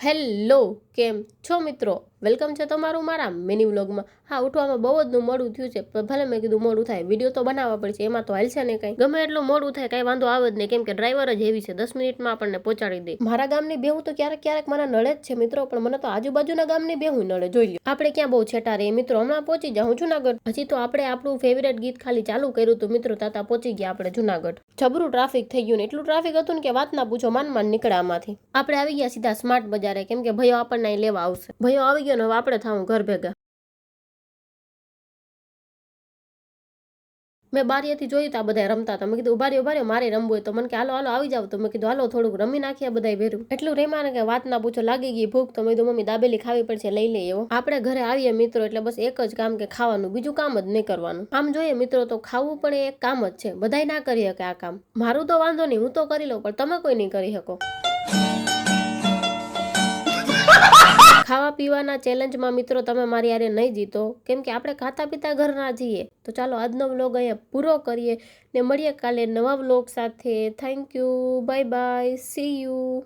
Hello, કેમ છો મિત્રો? વેલકમ છે તમારું મારા મિની વ્લોગમાં. હા, ઉઠવામાં બહુ જ મોડું થયું છે, પણ ભલે મેં કીધું મોડું થાય, વિડીયો તો બનાવવા પડશે, એમાં તો હાલશે ને કંઈ. ગમે એટલું મોડું થાય કાંઈ વાંધો આવે જ નહીં, કેમ કે ડ્રાઈવર જ એવી છે, 10 મિનિટમાં આપણને પહોંચાડી દે. મારા ગામની બેહું તો ક્યારેક ક્યારેક મને નડે જ છે મિત્રો, પણ મને તો આજુબાજુના ગામની બેહું નડે. જોઈ લો આપણે ક્યાં બહુ છેટા રહીએ મિત્રો. હમણાં પહોંચી જાઉં જુનાગઢ. હજી તો આપણે આપણું ફેવરેટ ગીત ખાલી ચાલુ કર્યું હતું મિત્રો, તાતા પહોંચી ગયા આપણે જુનાગઢ. જબરું ટ્રાફિક થઈ ગયું ને, એટલું ટ્રાફિક હતું ને કે વાત ના પૂછો, માંડ નીકળ્યામાંથી. આપણે આવી ગયા સીધા સ્માર્ટ બજારે, કેમ કે ભાઈઓ આપણને અહીં લેવા આવશે. ભાઈઓ આવી ગયો ને હવે આપણે થાવું ઘર ભેગા. મેં બારીએથી જોયું તા બધા રમતા હતા. મેં કીધું ઉભા રહ્યો મારે રમવું હોય તો. મને કે હાલો હાલો આવી જાવ. તો મેં કીધું હાલો થોડુંક રમી નાખીએ બધા ભેરું. એટલું રેમાને કે વાત ના પૂછો, લાગી ગઈ ભૂખ. તો મેં કીધું મમ્મી દાબેલી ખાવી પડશે, લઈ લઈએ. એવો આપણે ઘરે આવીએ મિત્રો એટલે બસ એક જ કામ કે ખાવાનું, બીજું કામ જ નહીં કરવાનું. આમ જોઈએ મિત્રો તો ખાવું પણ એક કામ જ છે. બધાય ના કરી શકે આ કામ. મારું તો વાંધો નહીં, હું તો કરી લઉં, પણ તમે કોઈ નહીં કરી શકો. ખાવા પીવાના ચેલેન્જમાં મિત્રો તમે મારી યારે નહીં જીતો, કેમ કે આપણે ખાતા પીતા ઘરના જઈએ. તો ચાલો આજનો વ્લોગ અહીંયા પૂરો કરીએ ને મળીએ કાલે નવા વ્લોગ સાથે. Thank you, bye bye, C you.